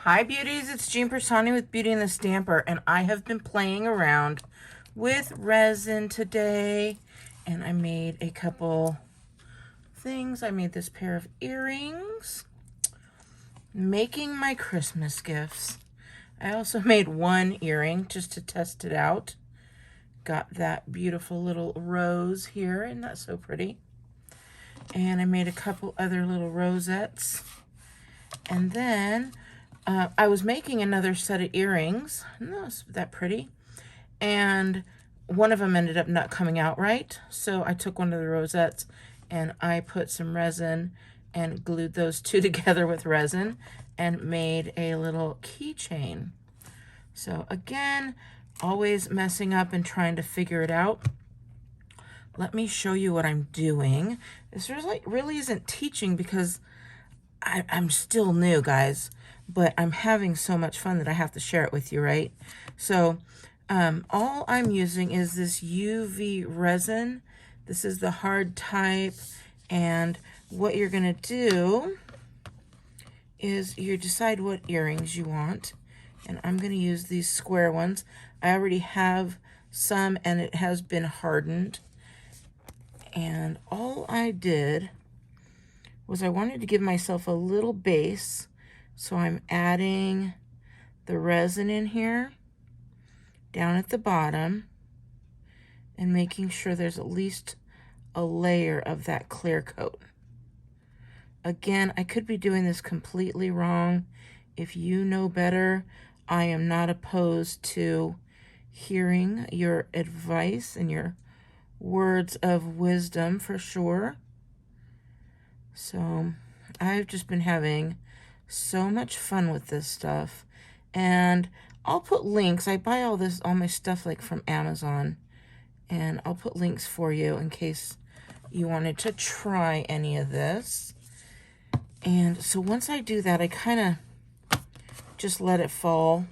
Hi beauties, it's Jean Persani with Beauty and the Stamper, and I have been playing around with resin today, and I made a couple things. I made this pair of earrings, making my Christmas gifts. I also made one earring just to test it out. Got that beautiful little rose here, and that's so pretty. And I made a couple other little rosettes, and then I was making another set of earrings. Not that pretty. And one of them ended up not coming out right. So I took one of the rosettes and I put some resin and glued those two together with resin and made a little keychain. So again, always messing up and trying to figure it out. Let me show you what I'm doing. This really isn't teaching because I'm still new, guys, but I'm having so much fun that I have to share it with you, right? So all I'm using is this UV resin. This is the hard type, and what you're gonna do is you decide what earrings you want, and I'm gonna use these square ones. I already have some and it has been hardened, and all I did was I wanted to give myself a little base, so I'm adding the resin in here down at the bottom and making sure there's at least a layer of that clear coat. Again, I could be doing this completely wrong. If you know better, I am not opposed to hearing your advice and your words of wisdom for sure. So I've just been having so much fun with this stuff, and I'll put links. I buy all my stuff like from Amazon, and I'll put links for you in case you wanted to try any of this. And so once I do that, I kind of just let it fall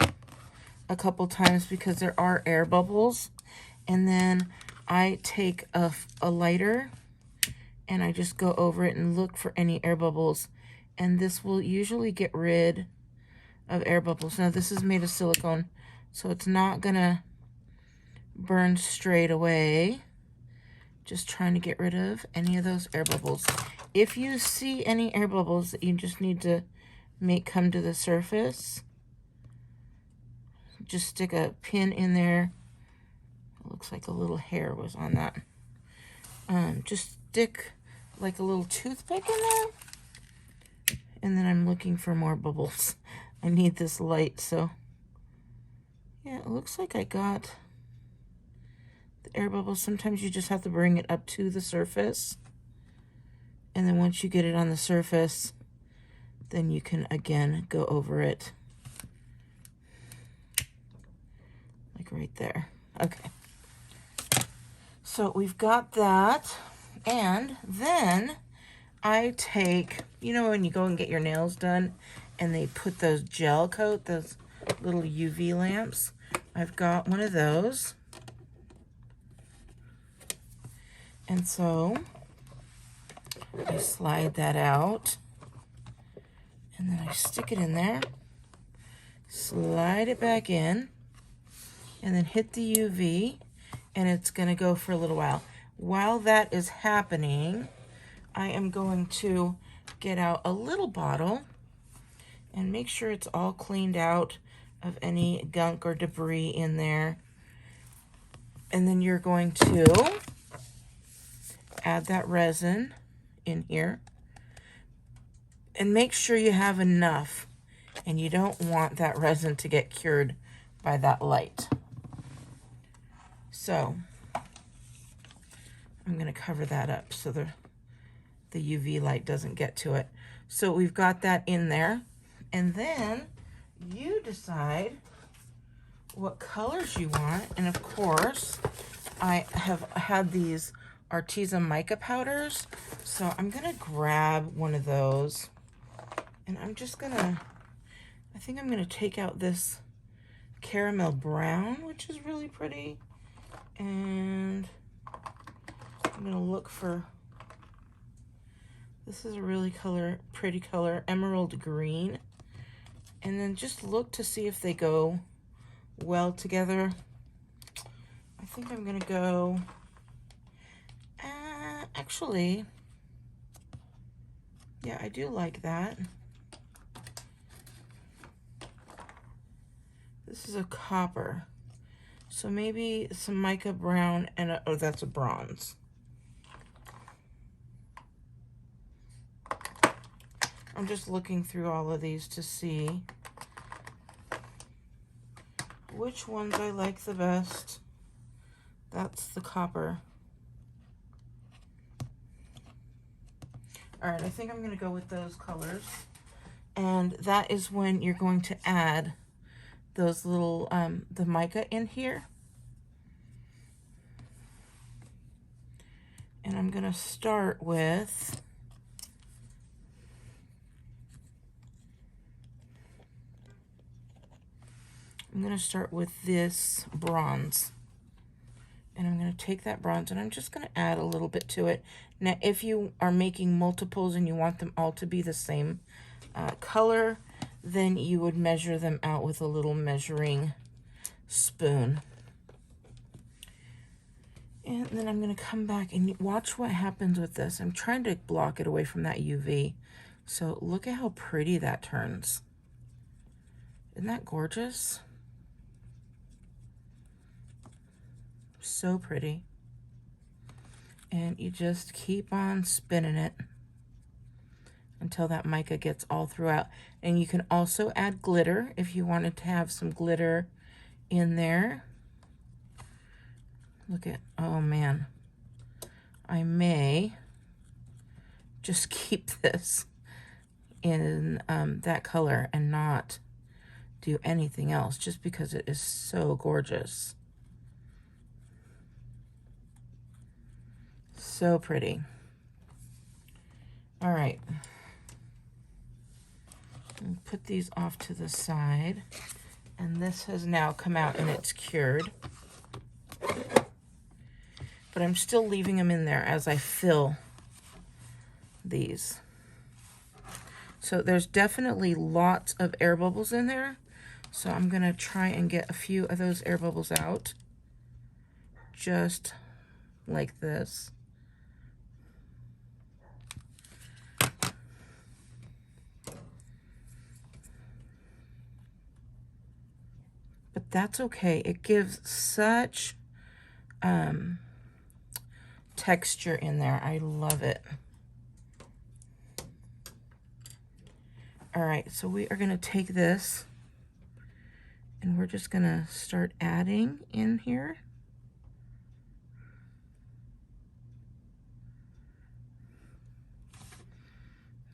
a couple times because there are air bubbles, and then I take a lighter and I just go over it and look for any air bubbles, and this will usually get rid of air bubbles. Now this is made of silicone, so it's not gonna burn straight away. Just trying to get rid of any of those air bubbles. If you see any air bubbles that you just need to make come to the surface, just stick a pin in there. It looks like a little hair was on that. Just stick like a little toothpick in there, and then I'm looking for more bubbles. I need this light, so yeah, it looks like I got the air bubbles. Sometimes you just have to bring it up to the surface, and then once you get it on the surface, then you can again go over it, like right there. Okay, so we've got that. And then I take, you know when you go and get your nails done and they put those gel coat, those little UV lamps? I've got one of those. And so I slide that out, and then I stick it in there, slide it back in, and then hit the UV, and it's gonna go for a little while. While that is happening, I am going to get out a little bottle and make sure it's all cleaned out of any gunk or debris in there. And then you're going to add that resin in here. And make sure you have enough, and you don't want that resin to get cured by that light. So I'm going to cover that up so the UV light doesn't get to it. So we've got that in there, and then you decide what colors you want. And of course, I have had these artisan mica powders, so I'm going to grab one of those, and I'm just going to, I think I'm going to take out this caramel brown, which is really pretty, and I'm going to look for, this is a really pretty color, emerald green, And then just look to see if they go well together. I think I'm gonna go, actually, yeah, I do like that. This is a copper. So maybe some mica brown and oh, that's a bronze. I'm just looking through all of these to see which ones I like the best. That's the copper. All right, I think I'm gonna go with those colors. And that is when you're going to add those little, the mica in here. And I'm gonna start with, this bronze. And I'm going to take that bronze and I'm just going to add a little bit to it. Now, if you are making multiples and you want them all to be the same color, then you would measure them out with a little measuring spoon. And then I'm going to come back and watch what happens with this. I'm trying to block it away from that UV. So look at how pretty that turns. Isn't that gorgeous? So pretty. And you just keep on spinning it until that mica gets all throughout. And you can also add glitter if you wanted to have some glitter in there. Look at, oh man, I may just keep this in that color and not do anything else just because it is so gorgeous. So pretty. All right. Put these off to the side. And this has now come out and it's cured. But I'm still leaving them in there as I fill these. So there's definitely lots of air bubbles in there. So I'm going to try and get a few of those air bubbles out. Just like this. But that's okay. It gives such texture in there. I love it. All right, so we are gonna take this and we're just gonna start adding in here.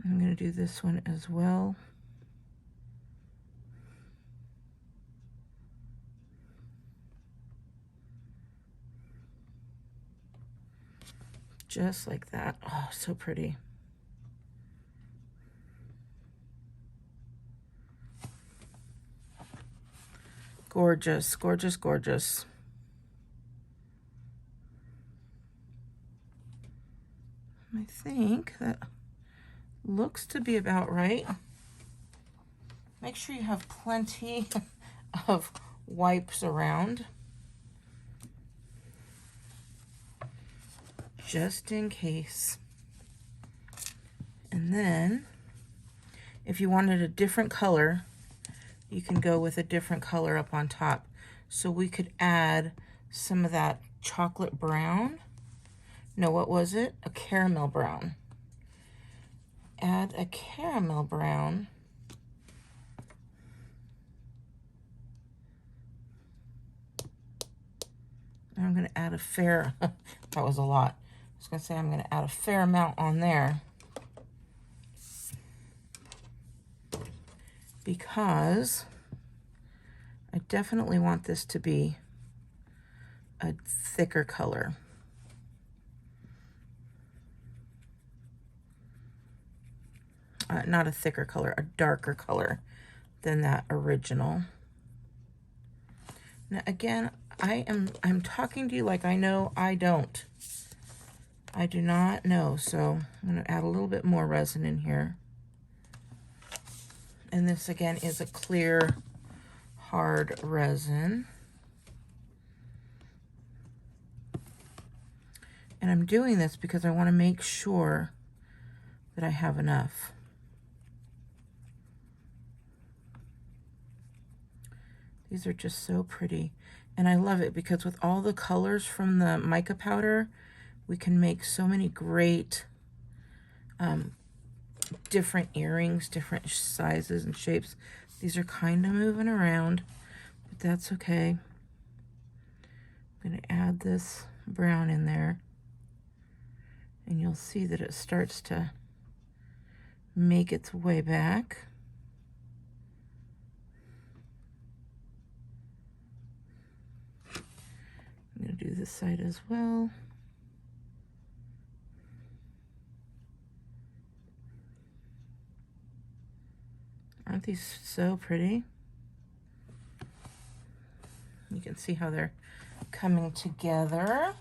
I'm gonna do this one as well. Just like that. Oh, so pretty. Gorgeous, gorgeous, gorgeous. I think that looks to be about right. Make sure you have plenty of wipes around, just in case. And then, if you wanted a different color, you can go with a different color up on top. So we could add some of that chocolate brown. No, what was it? A caramel brown. Add a caramel brown. And I'm going to add a fair, that was a lot. I was going to say I'm going to add a fair amount on there. Because I definitely want this to be a thicker color. Not a thicker color, a darker color than that original. Now again, I'm talking to you like I know. I don't. I do not know, so I'm going to add a little bit more resin in here. And this again is a clear, hard resin. And I'm doing this because I want to make sure that I have enough. These are just so pretty. And I love it because with all the colors from the mica powder, we can make so many great different earrings, different sizes and shapes. These are kind of moving around, but that's okay. I'm going to add this brown in there, and you'll see that it starts to make its way back. I'm going to do this side as well. Aren't these so pretty? You can see how they're coming together.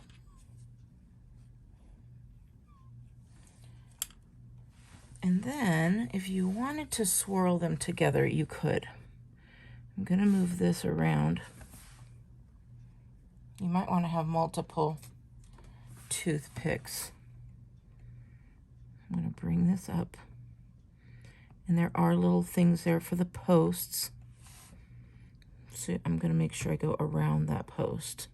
And then if you wanted to swirl them together, you could. I'm going to move this around. You might want to have multiple toothpicks. I'm going to bring this up. And there are little things there for the posts. So I'm going to make sure I go around that post.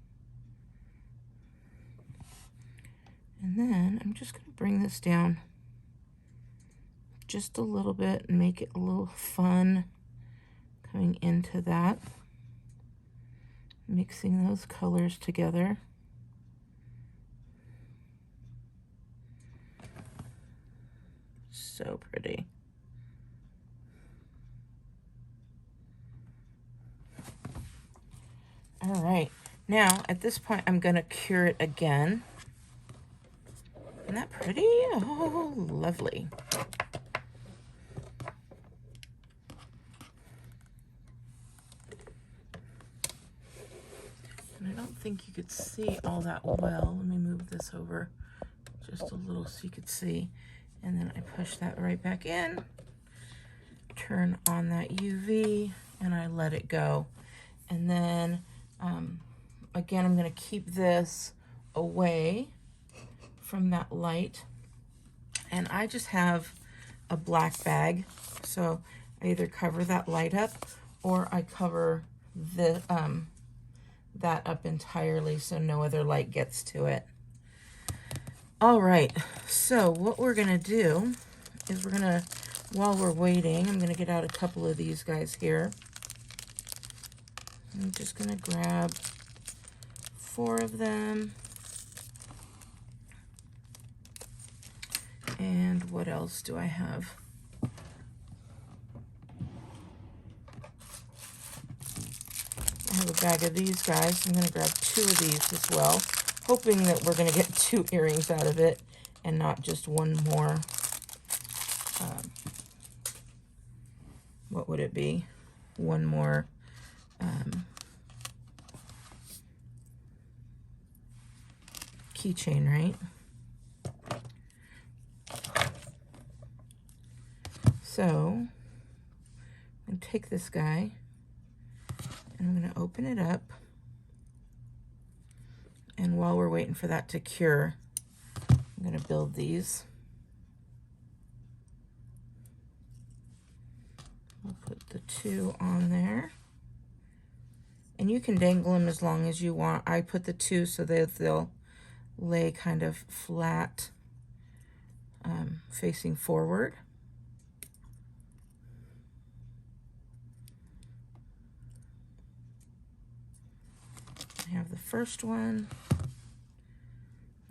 And then I'm just going to bring this down just a little bit and make it a little fun coming into that. Mixing those colors together. So pretty. All right, now at this point I'm gonna cure it again. Isn't that pretty? Oh, lovely. And I don't think you could see all that well. Let me move this over just a little so you could see. And then I push that right back in, turn on that UV, and I let it go. And then again, I'm going to keep this away from that light. And I just have a black bag, so I either cover that light up or I cover the that up entirely so no other light gets to it. All right, so what we're going to do is we're going to, while we're waiting, I'm going to get out a couple of these guys here. I'm just going to grab 4 of them. And what else do I have? I have a bag of these guys. I'm going to grab 2 of these as well, hoping that we're going to get 2 earrings out of it and not just one more. What would it be? One more keychain, right? So I'm going to take this guy and I'm going to open it up. And while we're waiting for that to cure, I'm going to build these. We'll put the 2 on there. And you can dangle them as long as you want. I put the 2 so that they'll lay kind of flat, facing forward. I have the first one.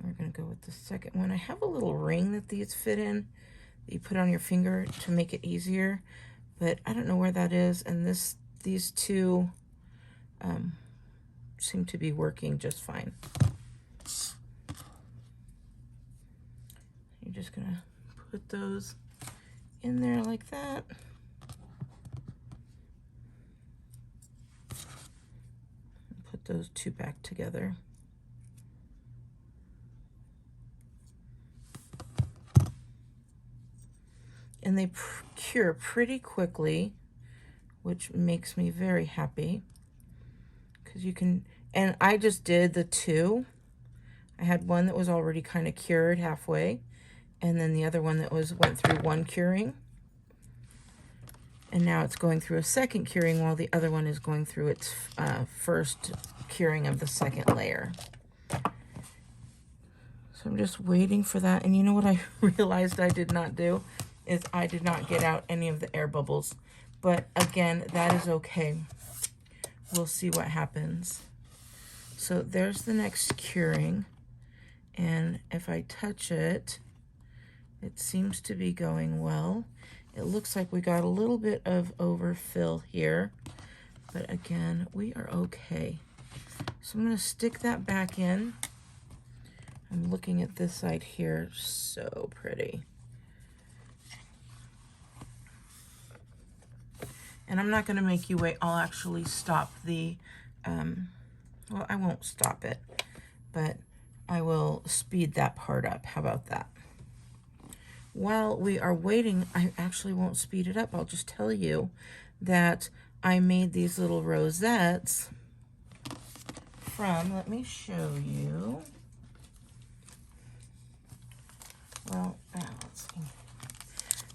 We're going to go with the second one. I have a little ring that these fit in that you put on your finger to make it easier, but I don't know where that is. And these 2 seem to be working just fine. You're just going to put those in there like that. Put those 2 back together. and they cure pretty quickly, which makes me very happy, because you can, and I just did the 2. I had one that was already kind of cured halfway, and then the other one that went through 1 curing, and now it's going through a 2nd curing while the other one is going through its first curing of the 2nd layer. So I'm just waiting for that. And you know what I realized I did not do is I did not get out any of the air bubbles. But again, that is okay. We'll see what happens. So there's the next curing. And if I touch it, it seems to be going well. It looks like we got a little bit of overfill here. But again, we are okay. So I'm going to stick that back in. I'm looking at this side here, so pretty. And I'm not going to make you wait. I'll actually stop the, well, I won't stop it, but I will speed that part up. How about that? While we are waiting, I actually won't speed it up. I'll just tell you that I made these little rosettes from, let me show you. Well, let's see.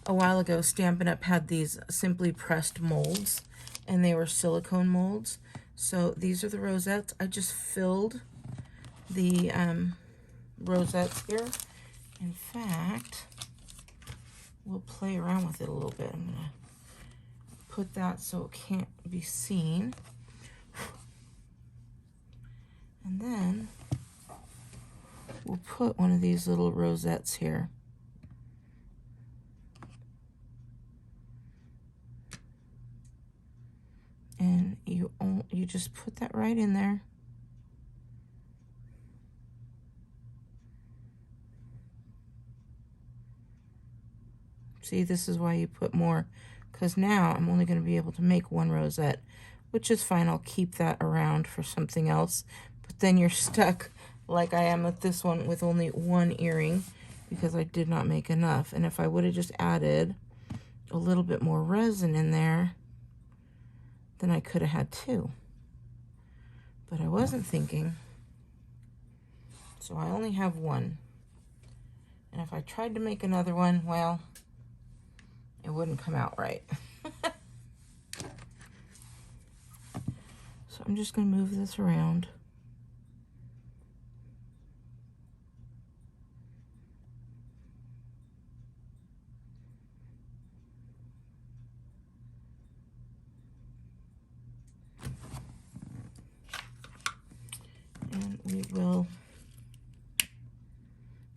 A while ago, Stampin' Up! Had these simply pressed molds, and they were silicone molds. So these are the rosettes. I just filled the rosettes here. In fact, we'll play around with it a little bit. I'm going to put that so it can't be seen. And then we'll put one of these little rosettes here. And you just put that right in there. See, this is why you put more, because now I'm only going to be able to make 1 rosette, which is fine. I'll keep that around for something else. But then you're stuck like I am with this one with only 1 earring because I did not make enough. And if I would have just added a little bit more resin in there, then I could have had 2. But I wasn't thinking. So I only have 1. And if I tried to make another one, well, it wouldn't come out right. So I'm just going to move this around. And we will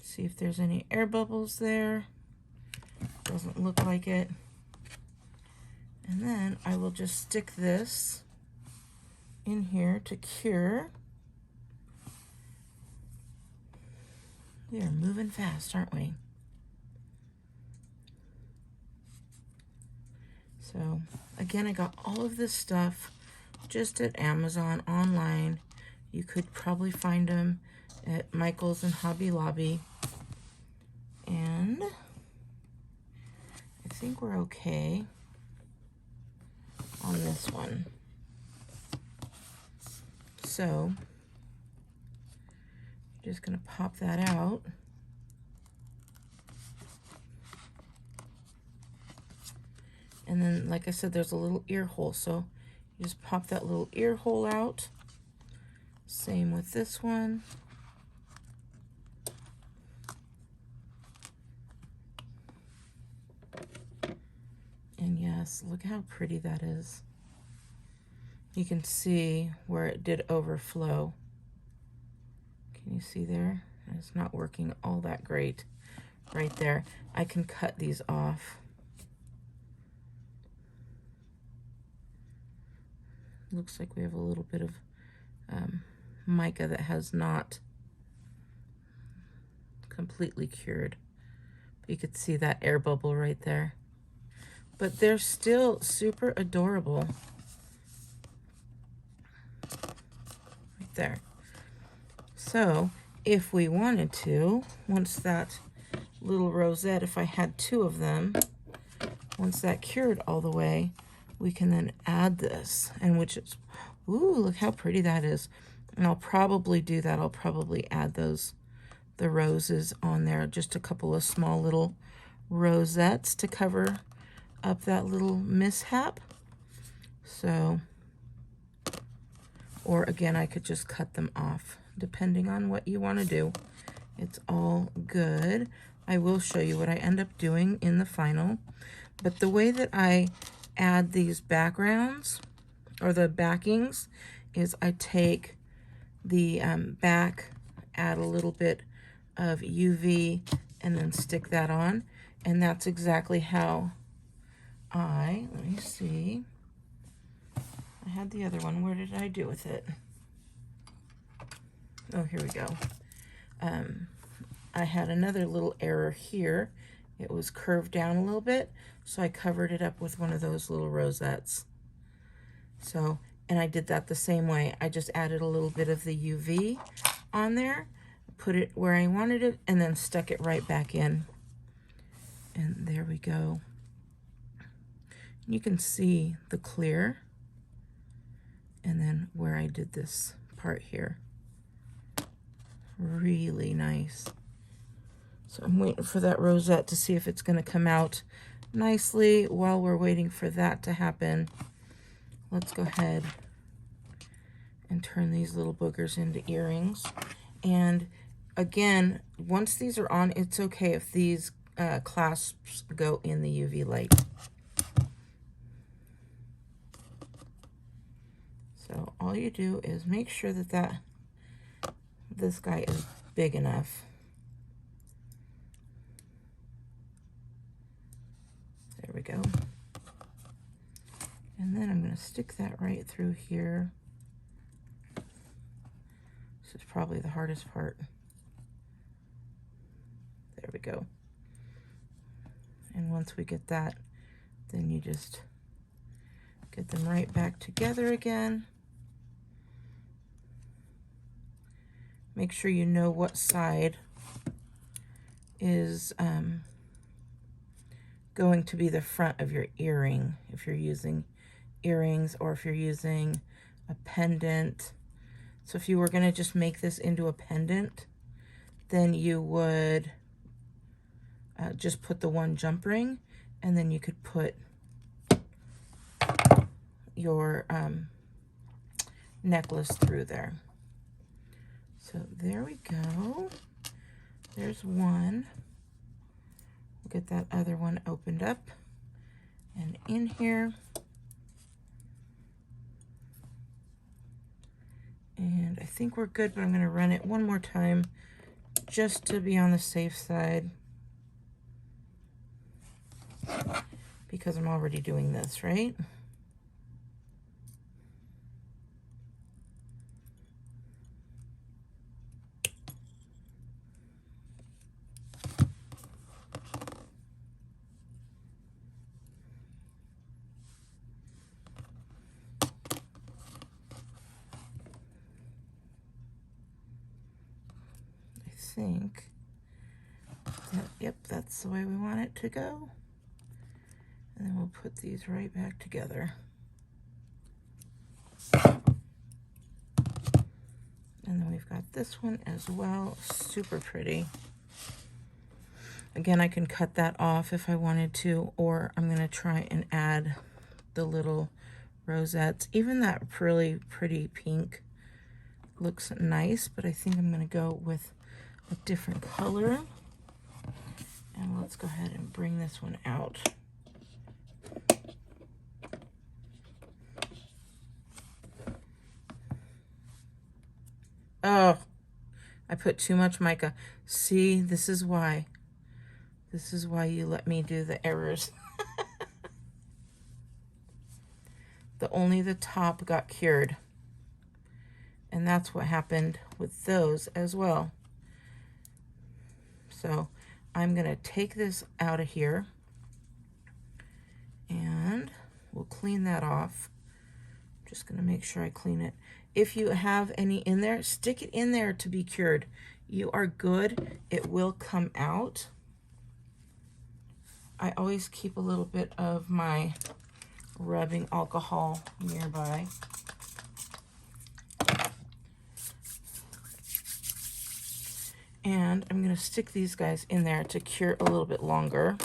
see if there's any air bubbles there. Doesn't look like it. And then I will just stick this in here to cure. We are moving fast, aren't we? So again, I got all of this stuff just at Amazon online. You could probably find them at Michael's and Hobby Lobby. And I think we're okay on this one. So just going to pop that out. And then, like I said, there's a little ear hole. So you just pop that little ear hole out. Same with this one. And yes, look how pretty that is. You can see where it did overflow. Can you see there? It's not working all that great right there. I can cut these off. Looks like we have a little bit of mica that has not completely cured. You could see that air bubble right there. But they're still super adorable. Right there. So if we wanted to, once that little rosette, if I had 2 of them, once that cured all the way, we can then add this, and which is, ooh, look how pretty that is. And I'll probably do that. I'll probably add the roses on there, just a couple of small little rosettes to cover up that little mishap. So, or again, I could just cut them off, depending on what you want to do. It's all good. I will show you what I end up doing in the final. But the way that I add these backgrounds, or the backings, is I take the back, add a little bit of UV, and then stick that on. And that's exactly how let me see. I had the other one. Where did I do with it? Oh, here we go. I had another little error here. It was curved down a little bit, so I covered it up with one of those little rosettes. So, and I did that the same way. I just added a little bit of the UV on there, put it where I wanted it, and then stuck it right back in. And there we go. You can see the clear, and then where I did this part here. Really nice. So I'm waiting for that rosette to see if it's going to come out nicely. While we're waiting for that to happen, let's go ahead and turn these little boogers into earrings. And again, once these are on, it's okay if these clasps go in the UV light. So all you do is make sure that this guy is big enough. There we go. And then I'm going to stick that right through here. This is probably the hardest part. There we go. And once we get that, then you just get them right back together again. Make sure you know what side is going to be the front of your earring, if you're using earrings or if you're using a pendant. So if you were going to just make this into a pendant, then you would just put the one jump ring, and then you could put your necklace through there. So there we go. There's one. We'll get that other one opened up and in here. And I think we're good, but I'm going to run it one more time just to be on the safe side, because I'm already doing this, right? Think that, yep, that's the way we want it to go. And then we'll put these right back together. And then we've got this one as well. Super pretty. Again, I can cut that off if I wanted to, or I'm going to try and add the little rosettes. Even that really pretty pink looks nice, but I think I'm going to go with a different color. And let's go ahead and bring this one out. Oh, I put too much mica. See, this is why. This is why you let me do the errors. Only the top got cured. And that's what happened with those as well. So I'm going to take this out of here and we'll clean that off. I'm just going to make sure I clean it. If you have any in there, stick it in there to be cured. You are good. It will come out. I always keep a little bit of my rubbing alcohol nearby. And I'm going to stick these guys in there to cure a little bit longer.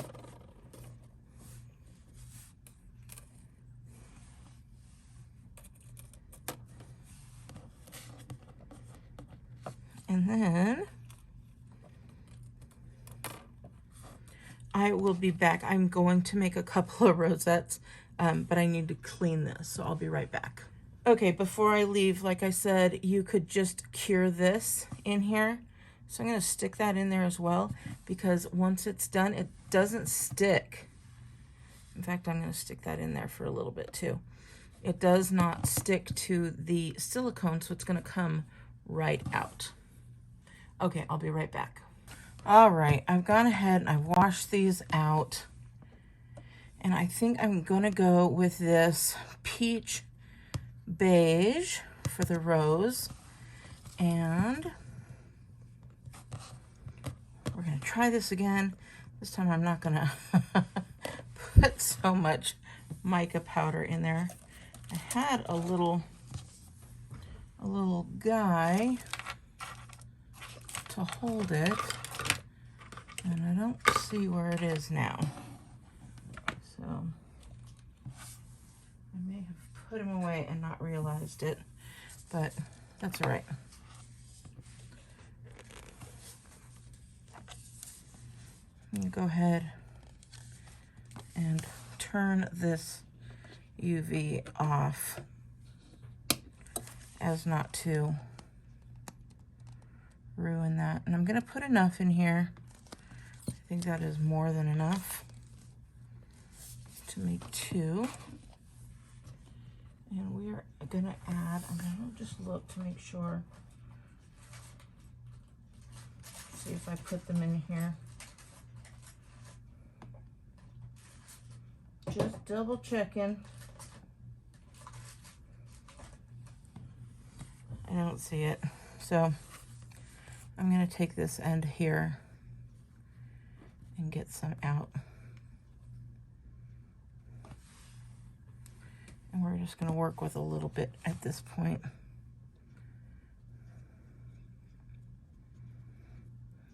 And then I will be back. I'm going to make a couple of rosettes, but I need to clean this, so I'll be right back. Okay, before I leave, like I said, you could just cure this in here. So I'm going to stick that in there as well, because once it's done, it doesn't stick. In fact, I'm going to stick that in there for a little bit too. It does not stick to the silicone, so it's going to come right out. Okay, I'll be right back. All right, I've gone ahead and I've washed these out. And I think I'm going to go with this peach beige for the rose. And we're going to try this again. This time I'm not going to put so much mica powder in there. I had a little guy to hold it, and I don't see where it is now. So I may have put him away and not realized it, but that's all right. I'm gonna go ahead and turn this UV off as not to ruin that. And I'm gonna put enough in here. I think that is more than enough to make 2. And we are gonna add, I'm gonna just look to make sure, see if I put them in here. Just double checking. I don't see it. So I'm going to take this end here and get some out. And we're just going to work with a little bit at this point.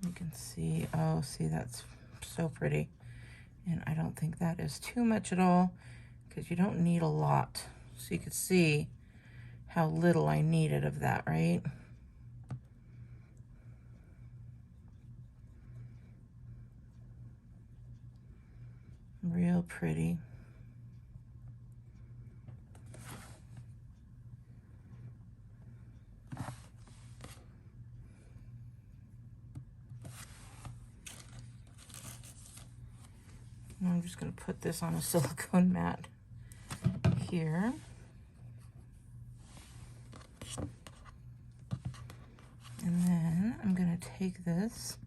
You can see, oh, see, that's so pretty. And I don't think that is too much at all, because you don't need a lot. So you can see how little I needed of that, right? Real pretty. And I'm just going to put this on a silicone mat here. And then I'm going to take this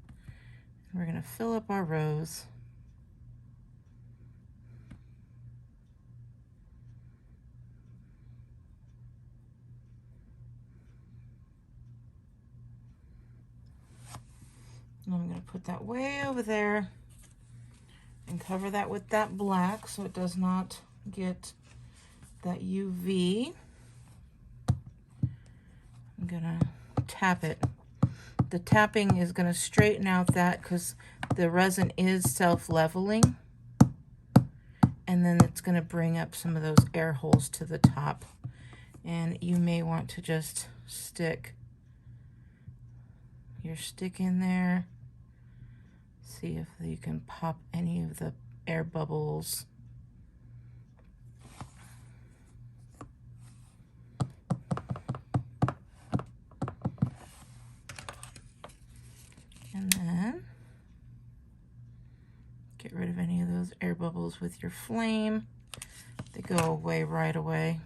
and we're going to fill up our rose. And I'm going to put that way over there and cover that with that black so it does not get that UV. I'm going to tap it. The tapping is going to straighten out that because the resin is self-leveling, and then it's going to bring up some of those air holes to the top. And you may want to just stick your stick in there. See if you can pop any of the air bubbles. And then get rid of any of those air bubbles with your flame. They go away right away.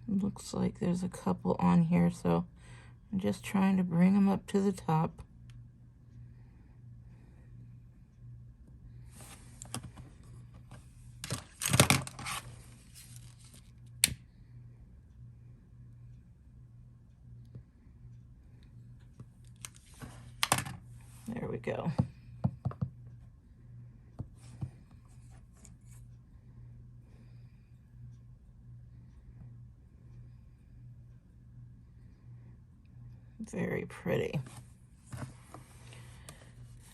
Looks like there's a couple on here, so I'm just trying to bring them up to the top. go. Very pretty.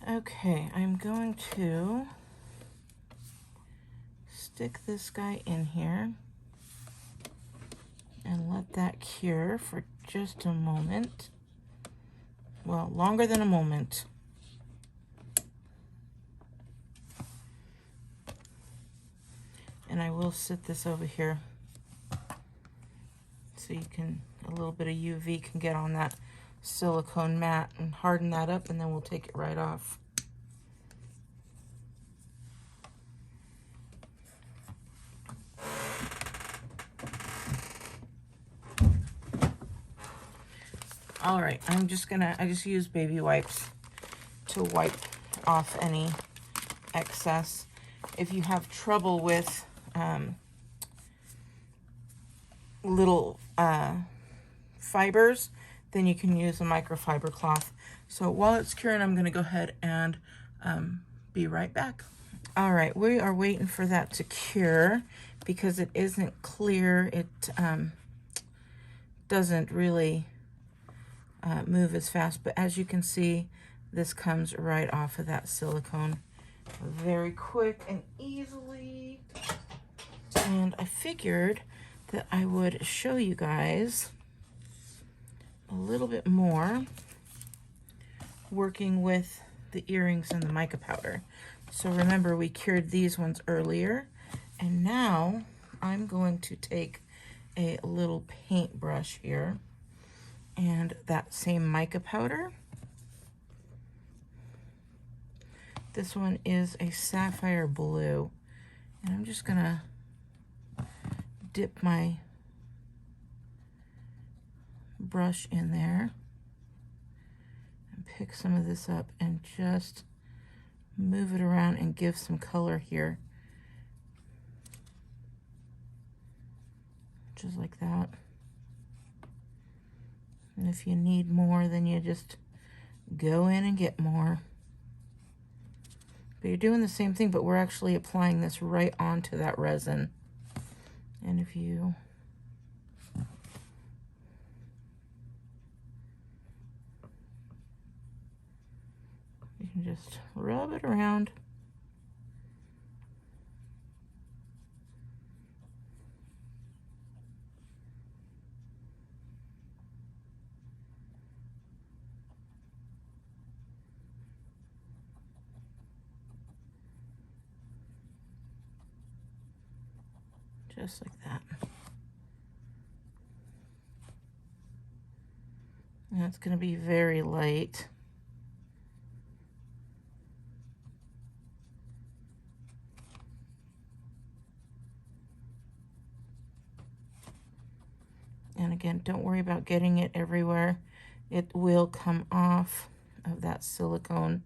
Okay, I'm going to stick this guy in here and let that cure for just a moment. Well, longer than a moment. And I will sit this over here so you can, a little bit of UV can get on that silicone mat and harden that up, and then we'll take it right off. All right, I just use baby wipes to wipe off any excess. If you have trouble with little fibers, then you can use a microfiber cloth. So while it's curing, I'm gonna go ahead and be right back. All right, we are waiting for that to cure because it isn't clear. It doesn't really move as fast, but as you can see, this comes right off of that silicone very quick and easily. And I figured that I would show you guys a little bit more working with the earrings and the mica powder. So remember, we cured these ones earlier, and now I'm going to take a little paintbrush here and that same mica powder. This one is a sapphire blue, and I'm just gonna dip my brush in there and pick some of this up and just move it around and give some color here, just like that. And if you need more, then you just go in and get more. But you're doing the same thing, but we're actually applying this right onto that resin. And if you can just rub it around. Just like that. And it's going to be very light. And again, don't worry about getting it everywhere. It will come off of that silicone.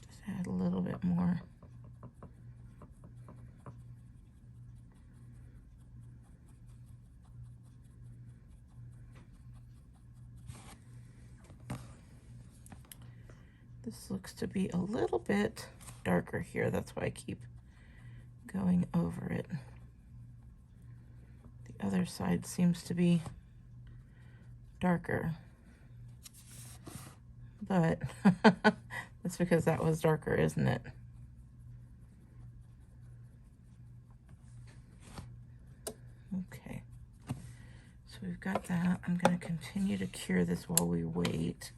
Just add a little bit more. This looks to be a little bit darker here. That's why I keep going over it. The other side seems to be darker. But that's because that was darker, isn't it? Okay. So we've got that. I'm going to continue to cure this while we wait.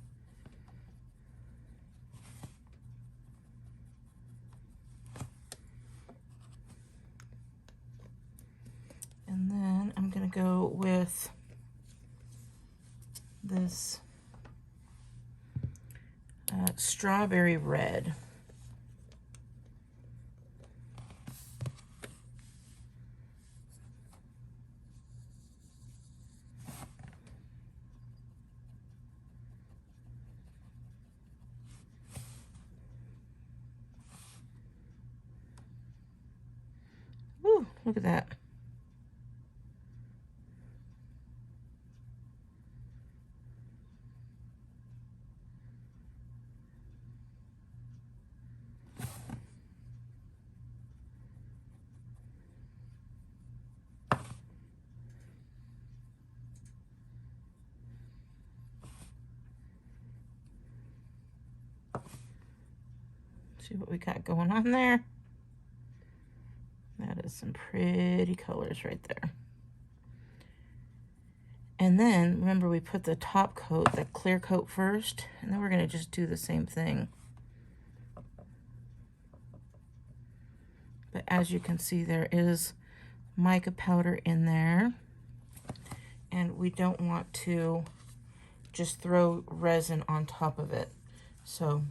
And then I'm going to go with this strawberry red. Ooh, look at that. See what we got going on there? That is some pretty colors right there. And then, remember, we put the top coat, the clear coat first, and then we're going to just do the same thing. But as you can see, there is mica powder in there. And we don't want to just throw resin on top of it. So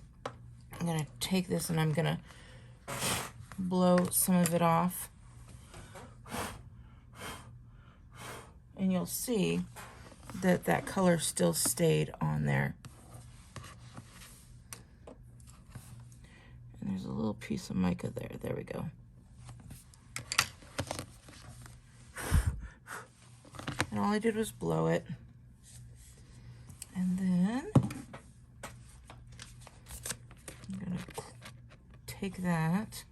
I'm going to take this and I'm going to blow some of it off. And you'll see that that color still stayed on there. And there's a little piece of mica there. There we go. And all I did was blow it. And then I'm going to take that.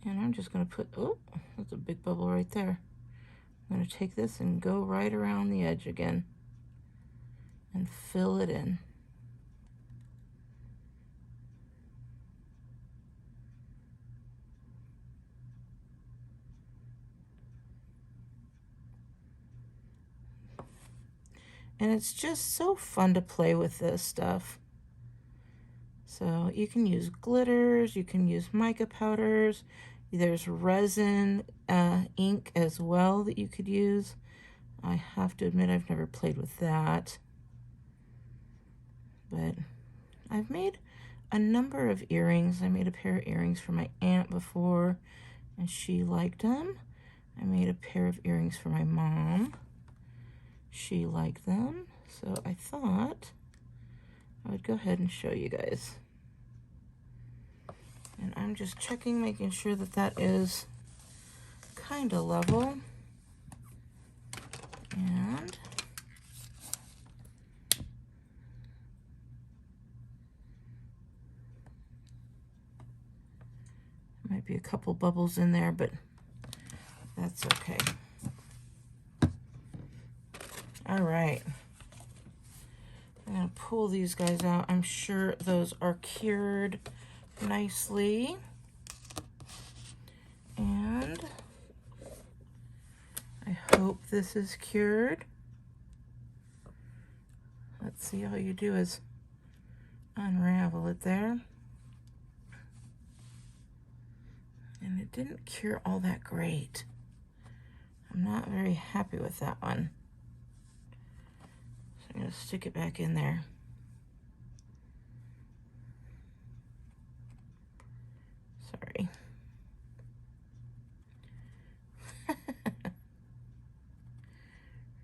And I'm just going to put, oh, that's a big bubble right there. I'm going to take this and go right around the edge again and fill it in. And it's just so fun to play with this stuff. So you can use glitters, you can use mica powders. There's resin ink as well that you could use. I have to admit I've never played with that. But I've made a number of earrings. I made a pair of earrings for my aunt before, and she liked them. I made a pair of earrings for my mom. She liked them, so I thought I would go ahead and show you guys. And I'm just checking, making sure that that is kind of level. And might be a couple bubbles in there, but that's okay. All right, I'm gonna pull these guys out. I'm sure those are cured nicely. And I hope this is cured. Let's see, all you do is unravel it there. And it didn't cure all that great. I'm not very happy with that one. I'm going to stick it back in there. Sorry.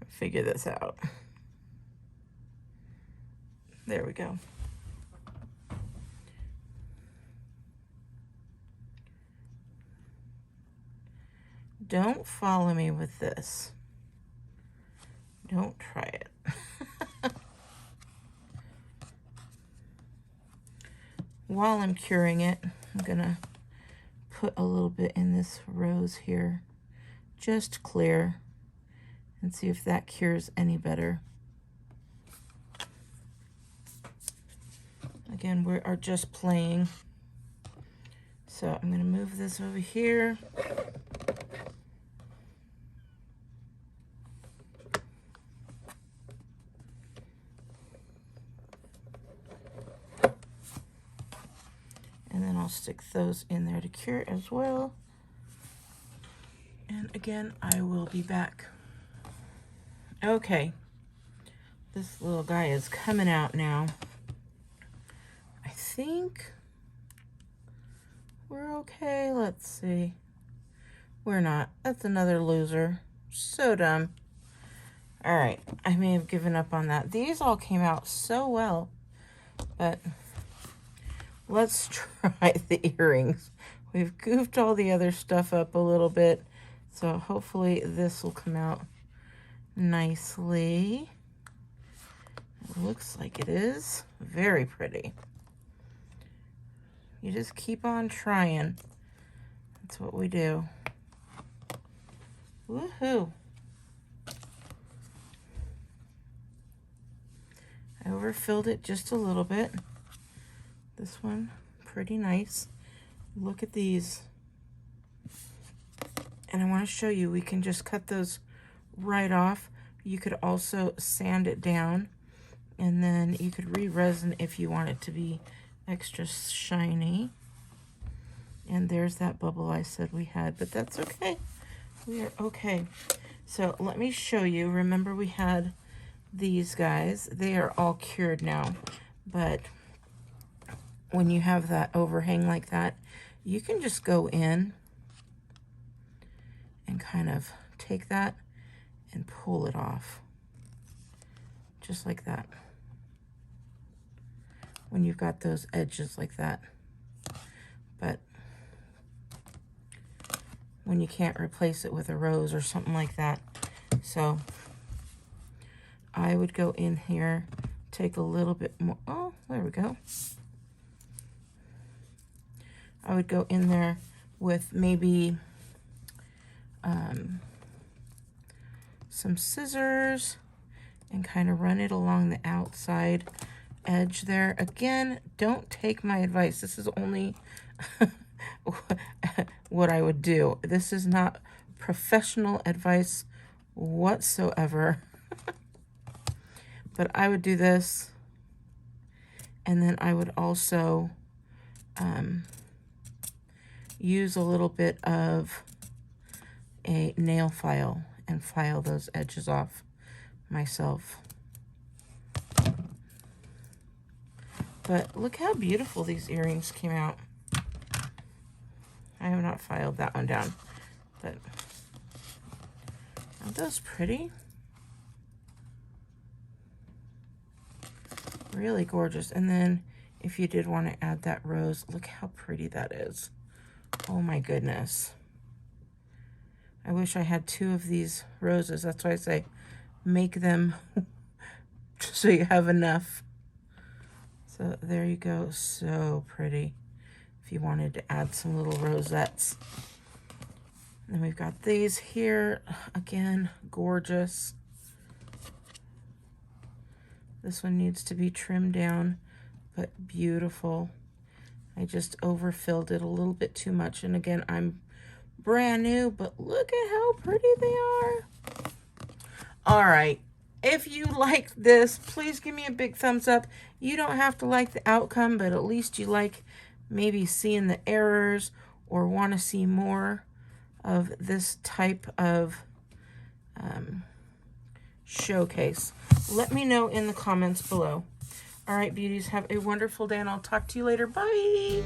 Figure this out. There we go. Don't follow me with this. Don't try it. While I'm curing it, I'm gonna put a little bit in this rose here, just clear, and see if that cures any better. Again, we are just playing. So I'm gonna move this over here. And then I'll stick those in there to cure as well. And again, I will be back. Okay, this little guy is coming out now. I think we're okay. Let's see. We're not. That's another loser. So dumb. All right, I may have given up on that. These all came out so well, but let's try the earrings. We've goofed all the other stuff up a little bit, so hopefully this will come out nicely. It looks like it is. Very pretty. You just keep on trying. That's what we do. Woohoo. Over overfilled it just a little bit. This one, pretty nice. Look at these. And I want to show you, we can just cut those right off. You could also sand it down, and then you could re-resin if you want it to be extra shiny. And there's that bubble I said we had, but that's okay. We are okay. So let me show you. Remember we had these guys. They are all cured now, but when you have that overhang like that, you can just go in and kind of take that and pull it off. Just like that. When you've got those edges like that. But when you can't replace it with a rose or something like that. So I would go in here, take a little bit more. Oh, there we go. I would go in there with maybe some scissors and kind of run it along the outside edge there. Again, don't take my advice. This is only what I would do. This is not professional advice whatsoever. But I would do this, and then I would also use a little bit of a nail file and file those edges off myself. But look how beautiful these earrings came out. I have not filed that one down, but aren't those pretty? Really gorgeous. And then if you did want to add that rose, look how pretty that is. Oh my goodness. I wish I had 2 of these roses. That's why I say make them so you have enough. So there you go. So pretty. If you wanted to add some little rosettes. And we've got these here. Again, gorgeous. This one needs to be trimmed down, but beautiful. I just overfilled it a little bit too much. And again, I'm brand new, but look at how pretty they are. All right. If you like this, please give me a big thumbs up. You don't have to like the outcome, but at least you like maybe seeing the errors or want to see more of this type of showcase. Let me know in the comments below. All right, beauties, have a wonderful day, and I'll talk to you later. Bye.